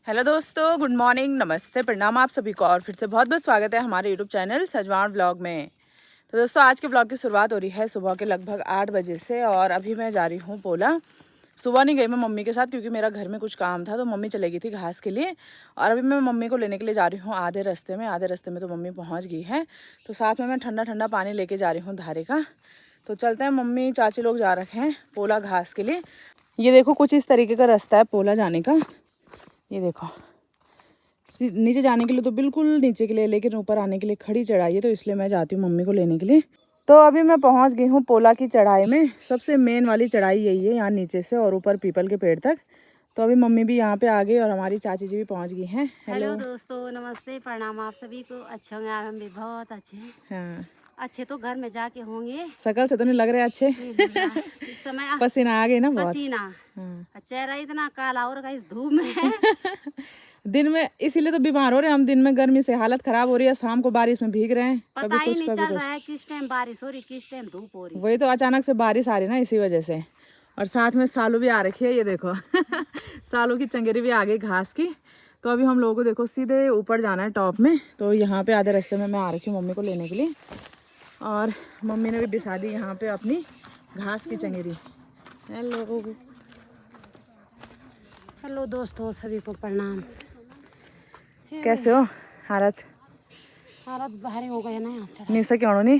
Hello दोस्तों, good morning, नमस्ते, प्रणाम आप सभी को और फिर से बहुत बहुत स्वागत है हमारे यूट्यूब चैनल सजवान व्लॉग में। तो दोस्तों आज के व्लॉग की शुरुआत हो रही है सुबह के लगभग 8 बजे से और अभी मैं जा रही हूँ पोला। सुबह नहीं गई मैं मम्मी के साथ क्योंकि मेरा घर में कुछ काम था, तो मम्मी चले गई थी घास के लिए और अभी मैं मम्मी को लेने के लिए जा रही हूँ आधे रास्ते में तो मम्मी पहुँच गई है। तो साथ में मैं ठंडा ठंडा पानी लेके जा रही हूँ धारे का। तो चलते हैं, मम्मी चाची लोग जा रखे हैं पोला घास के लिए। ये देखो कुछ इस तरीके का रास्ता है पोला जाने का। ये देखो नीचे जाने के लिए तो बिल्कुल नीचे के लिए, लेकिन ऊपर आने के लिए खड़ी चढ़ाई है, तो इसलिए मैं जाती हूँ मम्मी को लेने के लिए। तो अभी मैं पहुँच गई हूँ पोला की चढ़ाई में। सबसे मेन वाली चढ़ाई यही है, यहाँ नीचे से और ऊपर पीपल के पेड़ तक। तो अभी मम्मी भी यहाँ पे आ गई और हमारी चाची जी भी पहुँच गई हैं। हेलो दोस्तों, नमस्ते, प्रणाम आप सभी को। अच्छे होंगे, हम भी बहुत अच्छे हैं। हाँ, अच्छे तो घर में जाके होंगे। शकल से तो नहीं लग रहे अच्छे। इस समय पसीना आ गई ना बहुत। पसीना, हाँ। चेहरा इतना काला हो रहा है इस धूप में। दिन में इसीलिए तो बीमार हो रहे हैं हम, दिन में गर्मी से हालत खराब हो रही है, शाम को बारिश में भीग रहे हैं। पता ही नहीं चल रहा है किस टाइम बारिश हो रही, किस टाइम धूप हो रही। वही तो अचानक से बारिश आ रही ना, इसी वजह से। और साथ में सालू भी आ रखी है, ये देखो। सालू की चंगेरी भी आ गई घास की। तो अभी हम लोगों को देखो सीधे ऊपर जाना है टॉप में। तो यहाँ पे आधे रास्ते में मैं आ रखी हूँ मम्मी को लेने के लिए और मम्मी ने भी बिछा दी यहाँ पे अपनी घास की चंगेरी। हेलो हेलो दोस्तों, सभी को प्रणाम। कैसे हो? हालत भारी हो गए ना नहीं सके नहीं,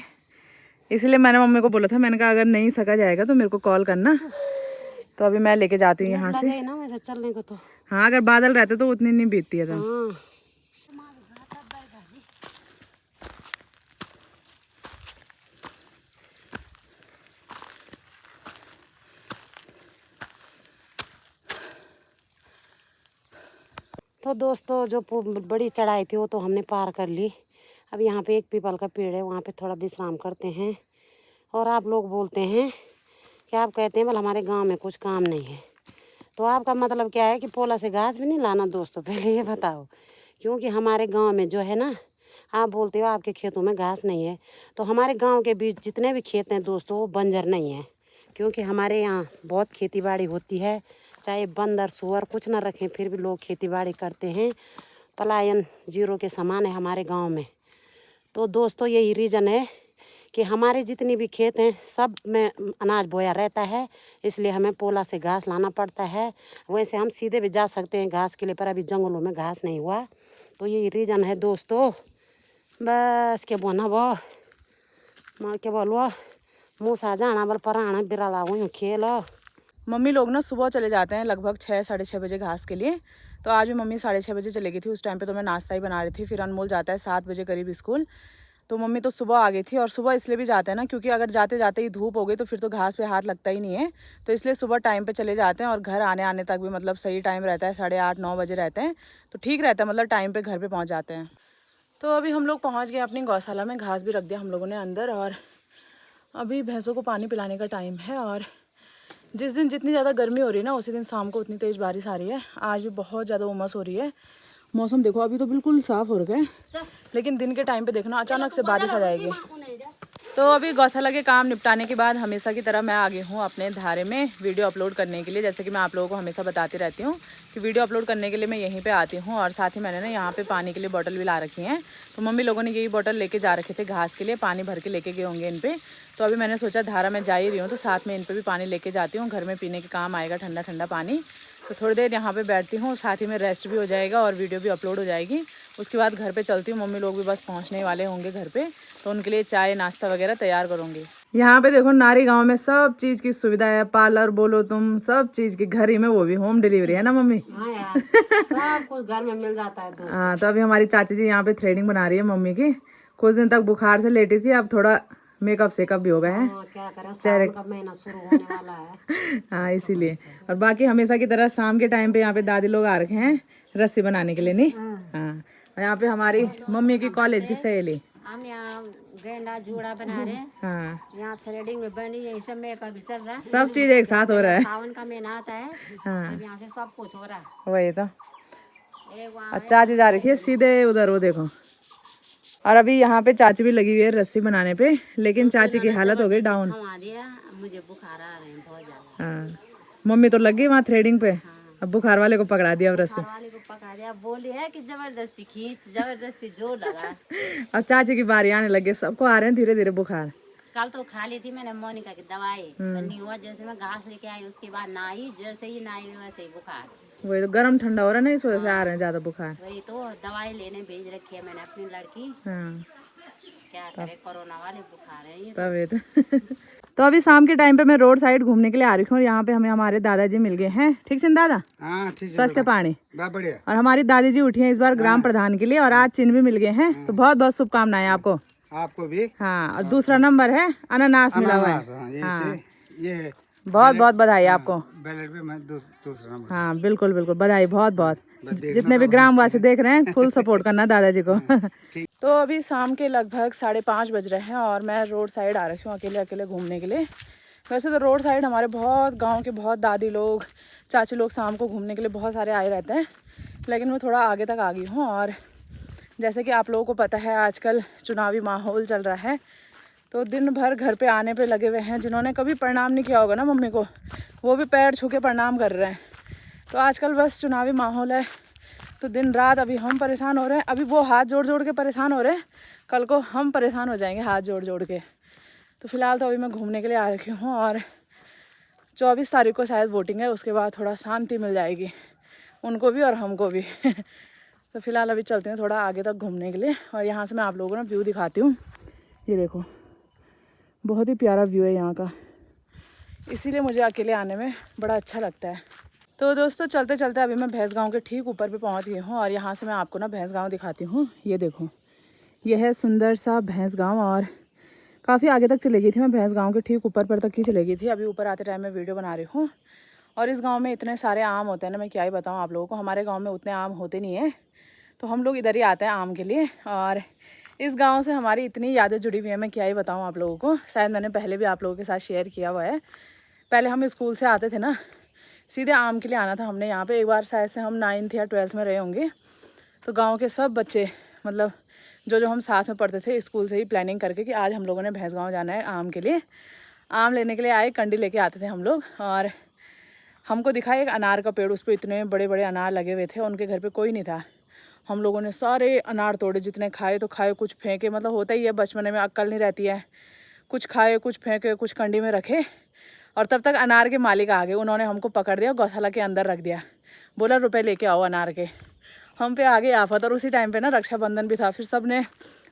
इसलिए मैंने मम्मी को बोला था, मैंने कहा अगर नहीं सका जाएगा तो मेरे को कॉल करना। तो अभी मैं लेके जाती हूँ यहाँ से ना वैसे चलने को। तो हाँ, अगर बादल रहते तो उतनी नहीं बीतती है तो। हाँ। तो दोस्तों जो बड़ी चढ़ाई थी वो तो हमने पार कर ली। अब यहाँ पे एक पीपल का पेड़ है, वहाँ पे थोड़ा विश्राम करते हैं। और आप लोग बोलते हैं कि आप कहते हैं बोल हमारे गांव में कुछ काम नहीं है, तो आपका मतलब क्या है कि पोला से घास भी नहीं लाना? दोस्तों पहले ये बताओ, क्योंकि हमारे गांव में जो है ना, आप बोलते हो आपके खेतों में घास नहीं है, तो हमारे गांव के बीच जितने भी खेत हैं दोस्तों वो बंजर नहीं है, क्योंकि हमारे यहाँ बहुत खेती बाड़ी होती है। चाहे बंदर सुअर कुछ ना रखें फिर भी लोग खेती बाड़ी करते हैं। पलायन जीरो के समान है हमारे गांव में। तो दोस्तों यही रीज़न है कि हमारे जितनी भी खेत हैं सब में अनाज बोया रहता है, इसलिए हमें पोला से घास लाना पड़ता है। वैसे हम सीधे भी जा सकते हैं घास के लिए, पर अभी जंगलों में घास नहीं हुआ, तो यही रीज़न है दोस्तों। बस के बोना वो माँ के बोलो मूसा जाना बल पराना बिराला हुई खेल। मम्मी लोग ना सुबह चले जाते हैं लगभग 6 साढ़े 6 बजे घास के लिए। तो आज भी मम्मी 6:30 बजे चली गई थी। उस टाइम पे तो मैं नाश्ता ही बना रही थी। फिर अनमोल जाता है 7 बजे करीब स्कूल। तो मम्मी तो सुबह आ गई थी, और सुबह इसलिए भी जाते हैं ना क्योंकि अगर जाते जाते ही धूप हो गई तो फिर तो घास पे हाथ लगता ही नहीं है। तो इसलिए सुबह टाइम पे चले जाते हैं और घर आने आने तक भी मतलब सही टाइम रहता है, 8:30 9 बजे रहते हैं। तो ठीक रहता है, मतलब टाइम पर घर पर पहुँच जाते हैं। तो अभी हम लोग पहुँच गए अपनी गौशाला में। घास भी रख दिया हम लोगों ने अंदर और अभी भैंसों को पानी पिलाने का टाइम है। और जिस दिन जितनी ज़्यादा गर्मी हो रही है ना, उसी दिन शाम को उतनी तेज़ बारिश आ रही है। आज भी बहुत ज़्यादा उमस हो रही है। मौसम देखो अभी तो बिल्कुल साफ़ हो रहा है, लेकिन दिन के टाइम पे देखना अचानक से बारिश आ जाएगी। तो अभी गौशाला के काम निपटाने के बाद हमेशा की तरह मैं आ गई हूँ अपने धारे में वीडियो अपलोड करने के लिए। जैसे कि मैं आप लोगों को हमेशा बताती रहती हूँ कि वीडियो अपलोड करने के लिए मैं यहीं पे आती हूँ। और साथ ही मैंने ना यहाँ पे पानी के लिए बोतल भी ला रखी हैं। तो मम्मी लोगों ने यही बोतल लेके जा रखे थे घास के लिए, पानी भर के लेके गए होंगे इन पे। तो अभी मैंने सोचा धारा में जा ही रही हूँ तो साथ में इन पर भी पानी लेके जाती हूँ, घर में पीने के काम आएगा ठंडा ठंडा पानी। तो थोड़ी देर यहाँ पे बैठती हूँ, साथ ही में रेस्ट भी हो जाएगा और वीडियो भी अपलोड हो जाएगी। उसके बाद घर पे चलती हूँ। मम्मी लोग भी बस पहुँचने वाले होंगे घर पे, तो उनके लिए चाय नाश्ता वगैरह तैयार करूँगी। यहाँ पे देखो नारी गांव में सब चीज़ की सुविधा है, पार्लर बोलो तुम, सब चीज़ की घर ही में, वो भी होम डिलीवरी है ना मम्मी? हाँ यार, सब कुछ घर में मिल जाता है दोस्तों। हाँ, तो अभी हमारी चाची जी यहाँ पे थ्रेडिंग बना रही है मम्मी की। कुछ दिन तक बुखार से लेटी थी, अब थोड़ा मेकअप सेकअप भी हो गए हैं। क्या करें, सावन का महीना शुरू होने वाला है। हाँ इसीलिए। और बाकी हमेशा की तरह शाम के टाइम पे यहाँ पे दादी लोग आ रखे हैं रस्सी बनाने के लिए, नहीं? हाँ, और यहाँ पे हमारी मम्मी की कॉलेज की सहेली, हम यहाँ गेंडा जूड़ा बना रहे हैं। हाँ, यहाँ थ्रेडिंग में बनी है, सब मेकअप भी चल रहा है। सब चीज एक साथ हो रहा है। सावन का महीना आता है, हाँ, अब यहाँ से सब कुछ हो रहा है। वही तो। एक वहाँ और चाची जा रही है सीधे उधर, वो देखो। और अभी यहाँ पे चाची भी लगी हुई है रस्सी बनाने पे, लेकिन चाची की हालत हो गई डाउन। थमा दिया, मुझे बुखार आ रहे हैं बहुत ज्यादा। हाँ, मम्मी तो लगी वहाँ थ्रेडिंग पे। हाँ, अब बुखार वाले को पकड़ा दिया व्रत से। वाले को पकड़ा दिया, बोले है कि जबरदस्ती खींच, जबरदस्ती जोर लगा। अब चाची की बारी आने लगे, सबको आ रहे हैं धीरे धीरे बुखार। कल तो खा ली थी मैंने मोनिका की दवाई, पर नहीं हुआ। जैसे मैं घास लेके आई उसके बाद नाई, जैसे ही नाई वैसे ही बुखार। वही तो गर्म ठंडा हो रहा है ना, इस वजह से आ रहे हैं ज्यादा बुखार। वही तो दवाई लेने भेज रखी है मैंने अपनी लड़की। हाँ क्या करे, कोरोना वाले बुखार है ये। तभी तो अभी शाम के टाइम पे मैं रोड साइड घूमने के लिए आ रही हूँ और यहाँ पे हमें हमारे दादाजी मिल गए हैं। ठीक है दादा? हाँ ठीक है, स्वस्थ पानी। बढ़िया। और हमारी दादी जी उठी हैं इस बार ग्राम प्रधान के लिए और आज चिन्ह भी मिल गए हैं, तो बहुत बहुत शुभकामनाएं आपको। आपको भी। हाँ, और दूसरा नंबर है अनानास मिला हुआ है। हाँ, ये बहुत बहुत बधाई आपको। बैलेट पे मैं दूसरा नंबर। हाँ बिल्कुल बिल्कुल, बधाई बहुत बहुत। जितने भी ग्रामवासी देख रहे हैं फुल सपोर्ट करना दादाजी को। तो अभी शाम के लगभग 5:30 बज रहे हैं और मैं रोड साइड आ रखी हूँ अकेले अकेले घूमने के लिए। वैसे तो रोड साइड हमारे बहुत गांव के बहुत दादी लोग, चाची लोग शाम को घूमने के लिए बहुत सारे आए रहते हैं, लेकिन मैं थोड़ा आगे तक आ गई हूँ। और जैसे कि आप लोगों को पता है आजकल चुनावी माहौल चल रहा है, तो दिन भर घर पे आने पे लगे हुए हैं। जिन्होंने कभी प्रणाम नहीं किया होगा ना मम्मी को, वो भी पैर छू के प्रणाम कर रहे हैं। तो आजकल बस चुनावी माहौल है, तो दिन रात अभी हम परेशान हो रहे हैं। अभी वो हाथ जोड़ जोड़ के परेशान हो रहे हैं, कल को हम परेशान हो जाएंगे हाथ जोड़ जोड़ के। तो फिलहाल तो अभी मैं घूमने के लिए आ रखी हूँ और 24 तारीख को शायद वोटिंग है, उसके बाद थोड़ा शांति मिल जाएगी उनको भी और हमको भी। तो फिलहाल अभी चलते हैं थोड़ा आगे तक घूमने के लिए और यहाँ से मैं आप लोगों को ना व्यू दिखाती हूँ। ये देखो, बहुत ही प्यारा व्यू है यहाँ का, इसीलिए मुझे अकेले आने में बड़ा अच्छा लगता है। तो दोस्तों चलते चलते अभी मैं भैंस गाँव के ठीक ऊपर पे पहुँच गई हूँ और यहाँ से मैं आपको ना भैंस गाँव दिखाती हूँ। ये देखो, यह है सुंदर सा भैंस गाँव और काफ़ी आगे तक चली गई थी मैं, भैंस गाँव के ठीक ऊपर पर तक ही चली गई थी। अभी ऊपर आते टाइम मैं वीडियो बना रही हूँ। और इस गाँव में इतने सारे आम होते हैं ना, मैं क्या ही बताऊँ आप लोगों को। हमारे गाँव में उतने आम होते नहीं हैं, तो हम लोग इधर ही आते हैं आम के लिए। और इस गांव से हमारी इतनी यादें जुड़ी हुई हैं, मैं क्या ही बताऊं आप लोगों को। शायद मैंने पहले भी आप लोगों के साथ शेयर किया हुआ है। पहले हम स्कूल से आते थे ना, सीधे आम के लिए आना था हमने यहाँ पे। एक बार शायद से हम 9th या 12th में रहे होंगे, तो गाँव के सब बच्चे मतलब जो हम साथ में पढ़ते थे स्कूल से ही प्लानिंग करके कि आज हम लोगों ने भैंस गाँव जाना है आम के लिए। आम लेने के लिए आए, कंडी लेके आते थे हम लोग। और हमको दिखा एक अनार का पेड़, उस पर इतने बड़े बड़े अनार लगे हुए थे। उनके घर पे कोई नहीं था। हम लोगों ने सारे अनार तोड़े, जितने खाए तो खाए, कुछ फेंके। मतलब होता ही है बचपन में, अक्ल नहीं रहती है, कुछ खाए कुछ फेंके कुछ कंडी में रखे। और तब तक अनार के मालिक आ गए, उन्होंने हमको पकड़ दिया, गौशाला के अंदर रख दिया, बोला रुपए लेके आओ अनार के। हम पे आ गई आफत। और उसी टाइम पे ना रक्षाबंधन भी था, फिर सब ने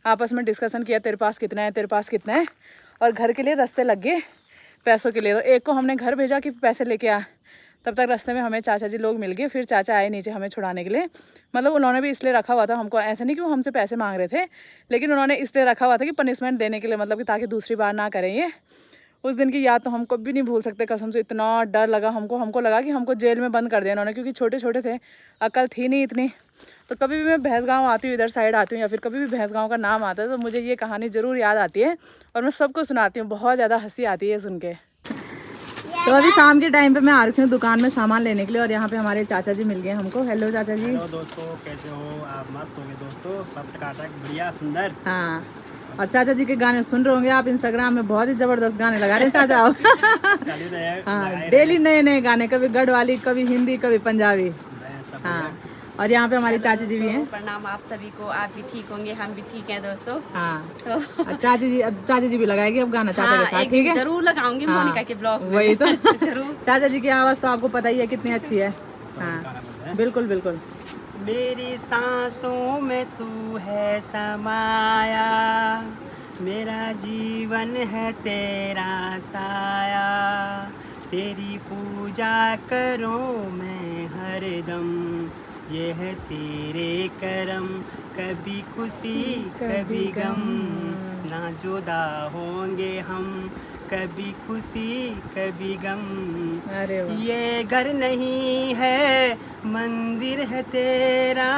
आपस में डिस्कशन किया, तेरे पास कितना है, तेरे पास कितना है। और घर के लिए रास्ते लग गए पैसों के लिए। तो एक को हमने घर भेजा कि पैसे लेके आ, तब तक रास्ते में हमें चाचा जी लोग मिल गए। फिर चाचा आए नीचे हमें छुड़ाने के लिए। मतलब उन्होंने भी इसलिए रखा हुआ था हमको, ऐसे नहीं कि वो हमसे पैसे मांग रहे थे, लेकिन उन्होंने इसलिए रखा हुआ था कि पनिशमेंट देने के लिए, मतलब कि ताकि दूसरी बार ना करें ये। उस दिन की याद तो हम कभी नहीं भूल सकते कसम से। इतना डर लगा हमको लगा कि हमको जेल में बंद कर दिया उन्होंने, क्योंकि छोटे छोटे थे, अकल थी नहीं इतनी। तो कभी भी मैं भैंस गाँव आती हूँ, इधर साइड आती हूँ, या फिर कभी भी भैंस गाँव का नाम आता है, तो मुझे ये कहानी ज़रूर याद आती है और मैं सबको सुनाती हूँ। बहुत ज़्यादा हंसी आती है सुन के। तो अभी शाम के टाइम पे मैं आ रखी हूँ दुकान में सामान लेने के लिए और यहाँ पे हमारे चाचा जी मिल गए हमको। हेलो चाचा जी। हेलो दोस्तों, कैसे हो आप? मस्त होंगे दोस्तों, सब टकाटक बढ़िया सुंदर। हाँ, और चाचा जी के गाने सुन रहे होंगे आप, इंस्टाग्राम में बहुत ही जबरदस्त गाने लगा रहे हैं चाचा। हाँ, डेली नए नए गाने, कभी गढ़वाली, कभी हिंदी, कभी पंजाबी। हाँ, और यहाँ पे हमारी चाची जी भी हैं। प्रणाम आप सभी को, आप भी ठीक होंगे, हम भी ठीक हैं दोस्तों। हाँ, तो चाची जी भी लगाएगी अब गाना चाचा के साथ, ठीक है? जरूर लगाऊंगी मोनिका के ब्लॉग में। वही तो। जरूर। चाचा जी की आवाज़ तो आपको पता ही है कितनी अच्छी है। हाँ बिल्कुल बिल्कुल। मेरी सांसों में तू है समाया, मेरा जीवन है तेरा साया, तेरी पूजा करूं मैं हरदम, ये है तेरे करम, कभी खुशी कभी गम, ना जुदा होंगे हम, कभी खुशी कभी गम। अरे वाह। ये घर नहीं है मंदिर है तेरा,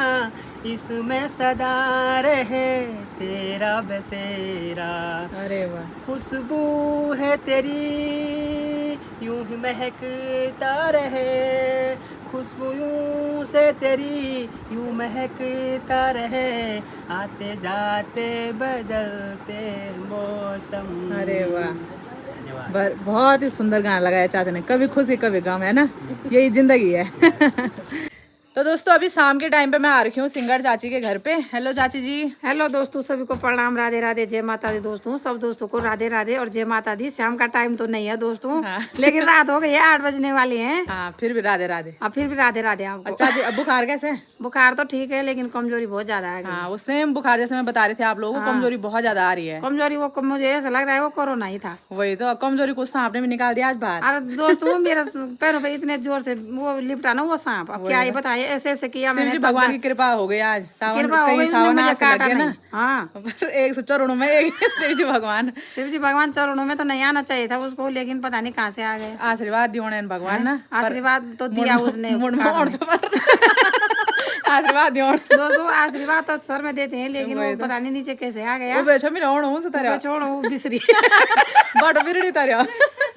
इसमें सदा रहे तेरा बसेरा। अरे वाह। खुशबू है तेरी यूं ही महकता रहे, खुशबू यूं से तेरी यूं महकता रहे, आते जाते बदलते मौसम। अरे वाह, बहुत ही सुंदर गाना लगाया चाचा ने, कभी खुशी कभी गम, है ना, यही जिंदगी है। तो दोस्तों अभी शाम के टाइम पे मैं आ रखी हूँ सिंगर चाची के घर पे। हेलो चाची जी। हेलो दोस्तों, सभी को प्रणाम, राधे राधे, जय माता दी दोस्तों। सब दोस्तों को राधे राधे और जय माता दी। शाम का टाइम तो नहीं है दोस्तों, लेकिन रात हो गई है, 8 बजने वाली है। हाँ, फिर भी राधे राधे। अब फिर भी राधे राधे आपको। चाची अब बुखार कैसे है? बुखार तो ठीक है, लेकिन कमजोरी बहुत ज्यादा है। हाँ, वो सेम बुखार जैसे मैं बता रहे थे आप लोगों को, कमजोरी बहुत ज्यादा आ रही है। कमजोरी वो मुझे ऐसा लग रहा है वो कोरोना ही था। वही तो, कमजोरी कुछ सांप ने भी निकाल दिया आज बाहर। अरे दोस्तों मेरे पैरों पे इतने जोर से वो लिपटा ना वो सांप, अब क्या ही बताए, ऐसे ऐसे किया मैंने। भगवान की कृपा हो गई आज, सावन कृपा हो गई, सावन मुझे आस काटा लग गया नहीं। ना। हाँ, पर एक सौ चरणों में एक शिव जी भगवान। शिव जी भगवान चरणों में तो नहीं आना चाहिए था उसको, लेकिन पता नहीं कहाँ से आ गए। आशीर्वाद दियो ने भगवान ना, आशीर्वाद तो दिया उसने। आशीर्वाद दियो दोस्तों आशीर्वाद तो सर में देते हैं, लेकिन वो पता नहीं नीचे कैसे आ गया। वो बेचो मेरे ओण हूं सतारे छोड़ो वो बिसरी बट बिरड़ी तारे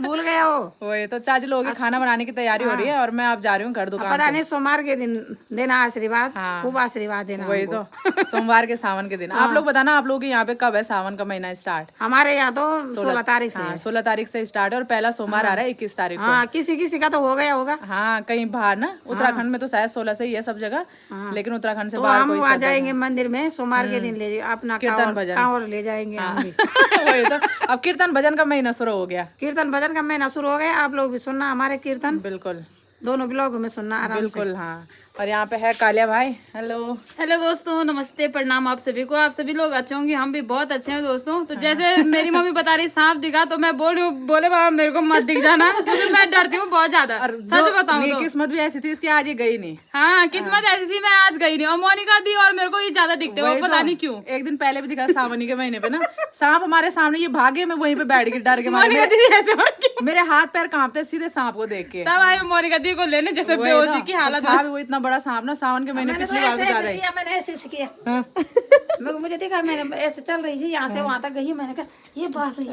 भूल गया वो। वही तो, चाची लोगों के खाना बनाने की तैयारी हो रही है और मैं अब जा रही हूँ घर दुकान पता से। नहीं सोमवार के दिन देना आशीर्वाद, खूब आशीर्वाद देना। वही तो, सोमवार के सावन के दिन। आप लोग बताना आप लोगों के यहाँ पे कब है सावन का महीना स्टार्ट? हमारे यहाँ तो 16 तारीख से। 16 तारीख से स्टार्ट है और पहला सोमवार आ रहा है 21 तारीख को। हाँ, किसी किसी का तो हो गया होगा। हाँ, कहीं बाहर ना, उत्तराखंड में तो शायद 16 से ही है सब जगह, लेकिन उत्तराखंड से तो बाहर हम आ जाएंगे मंदिर में सोमवार के दिन, ले अपना कीर्तन भजन कांवड़ ले जाएंगे हम भी। वही तो, अब कीर्तन भजन का महीना शुरू हो गया। कीर्तन भजन का महीना शुरू हो गया, आप लोग भी सुनना हमारे कीर्तन, बिल्कुल दोनों ब्लॉग में सुनना आराम से। बिल्कुल। हाँ, और यहाँ पे है कालिया भाई। हेलो हेलो दोस्तों, नमस्ते, प्रणाम आप सभी को। आप सभी लोग अच्छे होंगे, हम भी बहुत अच्छे हैं दोस्तों। तो जैसे मेरी मम्मी बता रही सांप दिखा, तो मैं बोल रही हूँ बोले बाबा मेरे को मत दिख जाना, क्योंकि मैं डरती हूँ बहुत ज्यादा। सच बताऊँ तो किस्मत भी ऐसी थी इसकी, आज ये गई नहीं। हाँ, किस्मत ऐसी थी, मैं आज गई नहीं। और मोनिका दी और मेरे को ये ज्यादा दिखते हो, पता नहीं क्यों। एक दिन पहले भी दिखा सावनी के महीने पे ना, सांप हमारे सामने, ये भागे, मैं वहीं पे बैठ गई डर के मोनिका मारे। दीदी ऐसे हो गई। मेरे हाथ पैर कांपते सीधे सांप को देख के। तब आई मोनिका दी को लेने, जैसे बेहोशी की हालत था भी वो इतना बड़ा सांप ना, सावन के महीने पिछली बार तो ज्यादा ही। मैंने ऐसे किया, मुझे देखा, मैंने ऐसे चल रही थी यहाँ से वहां तक गई, मैंने कहा ये बाप रे।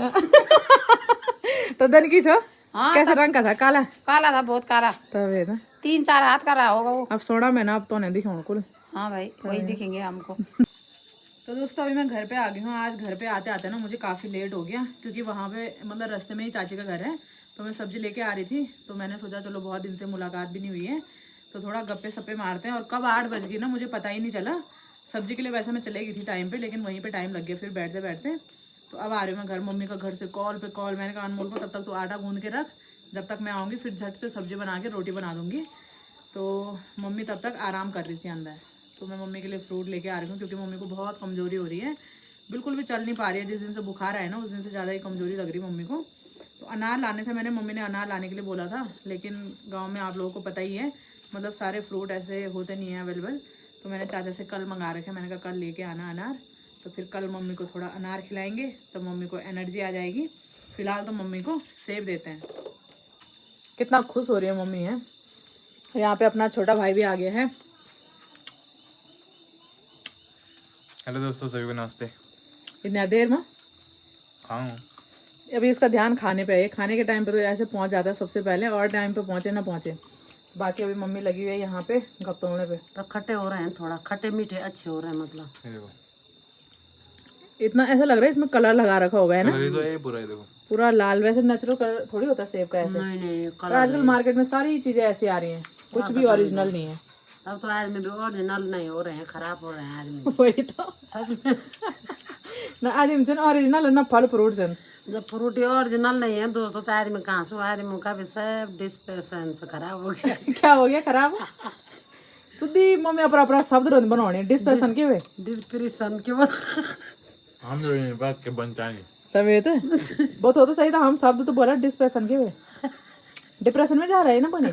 तो धन की छो हाँ, कैसा रंग का था? काला काला था, बहुत काला, तब है ना, 3-4 हाथ का रहा होगा वो। अब सोना में ना, अब तो नहीं दिखा कुल। हाँ भाई, वही दिखेंगे हमको। तो दोस्तों अभी मैं घर पे आ गई हूँ। आज घर पे आते आते ना मुझे काफ़ी लेट हो गया, क्योंकि वहाँ पे मतलब रास्ते में ही चाची का घर है, तो मैं सब्जी लेके आ रही थी। तो मैंने सोचा चलो बहुत दिन से मुलाकात भी नहीं हुई है, तो थोड़ा गप्पे सप्पे मारते हैं। और कब 8 बज गई ना, मुझे पता ही नहीं चला। सब्जी के लिए वैसे मैं चले गई थी टाइम पे, लेकिन वहीं पे टाइम लग गया फिर बैठते बैठते। तो अब आ रही हूँ मैं घर, मम्मी का घर से कॉल पे कॉल। मैंने कहा अनमोल को तब तक तो आटा गूंद के रख, जब तक मैं आऊँगी फिर झट से सब्जी बना के रोटी बना दूँगी। तो मम्मी तब तक आराम कर रही थी अंदर। तो मैं मम्मी के लिए फ्रूट लेके आ रही हूँ, क्योंकि मम्मी को बहुत कमज़ोरी हो रही है, बिल्कुल भी चल नहीं पा रही है। जिस दिन से बुखार आया ना, उस दिन से ज़्यादा ही कमज़ोरी लग रही मम्मी को। तो अनार लाने थे मैंने, मम्मी ने अनार लाने के लिए बोला था, लेकिन गांव में आप लोगों को पता ही है, मतलब सारे फ्रूट ऐसे होते नहीं हैं अवेलेबल। तो मैंने चाचा से कल मंगा रखे, मैंने कहा कल लेके आना अनार, तो फिर कल मम्मी को थोड़ा अनार खिलाएंगे, तो मम्मी को एनर्जी आ जाएगी। फिलहाल तो मम्मी को सेब देते हैं। कितना खुश हो रही है मम्मी है। यहाँ पे अपना छोटा भाई भी आ गया है। हेलो दोस्तों, सभी को नमस्ते। इतना देर में खाऊं अभी इसका ध्यान खाने पे है। खाने के टाइम पे तो ऐसे पहुंच जाता है सबसे पहले, और टाइम पे पहुंचे ना पहुंचे। बाकी अभी मम्मी लगी हुई है यहाँ पे गप तोड़ने पे। तो खट्टे हो रहे हैं, थोड़ा खट्टे मीठे अच्छे हो रहे हैं, मतलब ये देखो, इतना ऐसा लग रहा है इसमें कलर लगा रखा होगा है ना, कलर ही तो है पूरा, ये देखो पूरा लाल। वैसे नेचुरल कलर थोड़ी होता है सेब का ऐसे। नहीं नहीं और आजकल मार्केट में सारी चीजें ऐसी आ रही हैं, कुछ भी ओरिजिनल नहीं है। अब तो आदमी भी ओरिजिनल नहीं हो रहे हैं, खराब हो रहे हैं आदमी। वही तो, सच में ना आदमी जन ओरिजिनल ना फल फ्रूट जन। जब फ्रूट ओरिजिनल नहीं है दोस्तों, तो आदमी कहाँ से, आदमी का भी सब डिस्पेंशन से खराब हो गया। क्या हो गया खराब? सुधी मम्मी अपना शब्द रंग बनाने डिस्पेंशन के हुए डिस्प्रेशन के बाद हम तो नहीं बात के बनता नहीं तभी तो बहुत हो तो सही था। हम शब्द तो बोला डिस्पेंशन के हुए, डिप्रेशन में जा रहा है ना बने,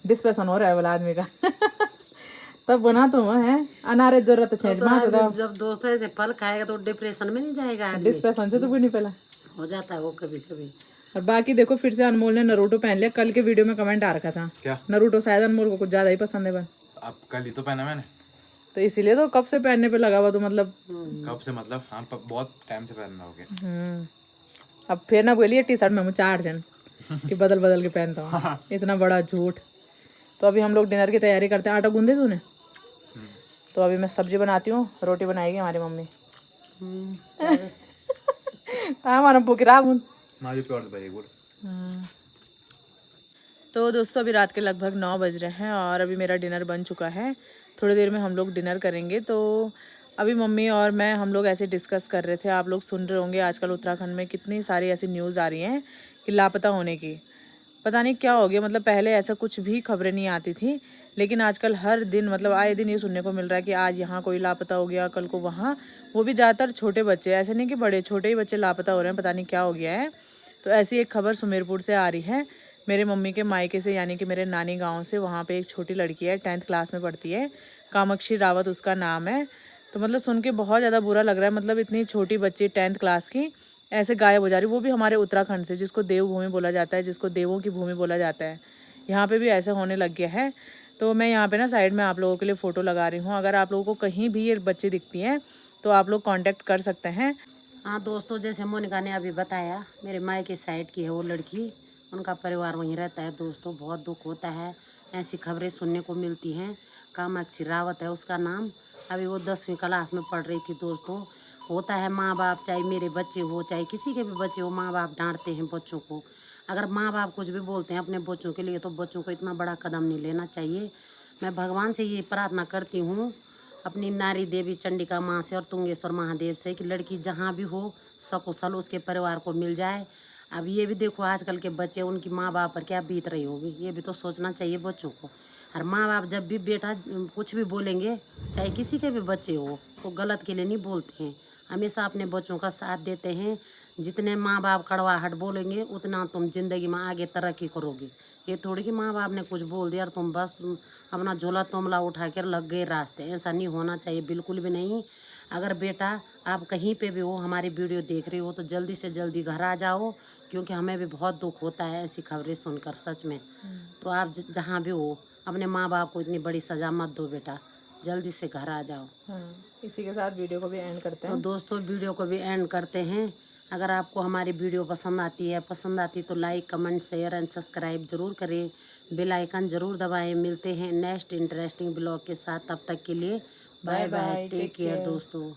डिस्पेंशन हो रहा है बोला आदमी का। तब बना तो है अनारे जरूरत है जब दोस्तों ऐसे फल खाएगा तो डिप्रेशन में नहीं जाएगा आदमी। डिस्पेंशन से तो भी नहीं पहला हो जाता है वो कभी कभी। और बाकी देखो फिर से अनमोल ने नरूटो पहन लिया। कल के वीडियो में कमेंट आ रखा था क्या नरूटो शायद अनमोल को कुछ ज्यादा ही पसंद है बस, अब कल ही तो पहना मैंने। तो इसीलिए तो कब से पहनने पे लगा हुआ तो मतलब कब से मतलब हाँ बहुत टाइम से पहनना हो गया। अब फिर ना बोलिए टी शर्ट में मुझे 8 जन कि बदल बदल के पहनता हूँ, इतना बड़ा झूठ। तो अभी हम लोग डिनर की तैयारी करते हैं। आटा गूंदे तूने? तो अभी मैं सब्जी बनाती हूँ, रोटी बनाएगी हमारी मम्मी। हमारा पुकरा माँ जो प्योर वेरी गुड। तो दोस्तों अभी रात के लगभग 9 बज रहे हैं और अभी मेरा डिनर बन चुका है। थोड़ी देर में हम लोग डिनर करेंगे। तो अभी मम्मी और मैं हम लोग ऐसे डिस्कस कर रहे थे। आप लोग सुन रहे होंगे आजकल उत्तराखंड में कितनी सारी ऐसी न्यूज़ आ रही हैं कि लापता होने की। पता नहीं क्या हो गया, मतलब पहले ऐसा कुछ भी खबरें नहीं आती थी, लेकिन आजकल हर दिन मतलब आए दिन ये सुनने को मिल रहा है कि आज यहाँ कोई लापता हो गया, कल को वहाँ। वो भी ज़्यादातर छोटे बच्चे, ऐसे नहीं कि बड़े, छोटे ही बच्चे लापता हो रहे हैं। पता नहीं क्या हो गया है। तो ऐसी एक खबर सुमेरपुर से आ रही है, मेरे मम्मी के मायके से, यानी कि मेरे नानी गांव से। वहाँ पे एक छोटी लड़की है, 10th क्लास में पढ़ती है, कामाक्षी रावत उसका नाम है। तो मतलब सुन के बहुत ज़्यादा बुरा लग रहा है। मतलब इतनी छोटी बच्ची 10th क्लास की ऐसे गायब हो जा रही, वो भी हमारे उत्तराखंड से, जिसको देवभूमि बोला जाता है, जिसको देवों की भूमि बोला जाता है। यहाँ पे भी ऐसा होने लग गया है। तो मैं यहाँ पे ना साइड में आप लोगों के लिए फ़ोटो लगा रही हूँ। अगर आप लोगों को कहीं भी ये बच्ची दिखती हैं तो आप लोग कांटेक्ट कर सकते हैं। हाँ दोस्तों, जैसे मोनिका ने अभी बताया, मेरे मायके साइड की है वो लड़की, उनका परिवार वहीं रहता है। दोस्तों बहुत दुख होता है, ऐसी खबरें सुनने को मिलती हैं। कामाक्षी रावत है उसका नाम। अभी वो 10वीं क्लास में पढ़ रही थी। दोस्तों होता है, माँ बाप, चाहे मेरे बच्चे हो चाहे किसी के भी बच्चे हो, माँ बाप डांटते हैं बच्चों को। अगर माँ बाप कुछ भी बोलते हैं अपने बच्चों के लिए तो बच्चों को इतना बड़ा कदम नहीं लेना चाहिए। मैं भगवान से ये प्रार्थना करती हूँ, अपनी नारी देवी चंडिका माँ से और तुंगेश्वर महादेव से, कि लड़की जहाँ भी हो सकुशल उसके परिवार को मिल जाए। अब ये भी देखो आजकल के बच्चे, उनकी माँ बाप पर क्या बीत रही होगी, ये भी तो सोचना चाहिए बच्चों को। और माँ बाप जब भी बेटा कुछ भी बोलेंगे, चाहे किसी के भी बच्चे हो, तो गलत के लिए नहीं बोलते हैं, हमेशा अपने बच्चों का साथ देते हैं। जितने माँ बाप कड़वाहट बोलेंगे उतना तुम जिंदगी में आगे तरक्की करोगे। ये थोड़ी कि माँ बाप ने कुछ बोल दिया और तुम बस अपना झोला तोमला उठा कर लग गए रास्ते। ऐसा नहीं होना चाहिए, बिल्कुल भी नहीं। अगर बेटा आप कहीं पे भी हो, हमारी वीडियो देख रहे हो, तो जल्दी से जल्दी घर आ जाओ, क्योंकि हमें भी बहुत दुख होता है ऐसी खबरें सुनकर, सच में। तो आप जहाँ भी हो, अपने माँ बाप को इतनी बड़ी सज़ा मत दो बेटा, जल्दी से घर आ जाओ। इसी के साथ वीडियो को भी एंड करते हैं। तो दोस्तों वीडियो को भी एंड करते हैं। अगर आपको हमारी वीडियो पसंद आती तो like, comment, share and subscribe जरूर करें, बेल आइकन जरूर दबाएं। मिलते हैं नेक्स्ट इंटरेस्टिंग ब्लॉग के साथ, तब तक के लिए बाय बाय, टेक केयर दोस्तों।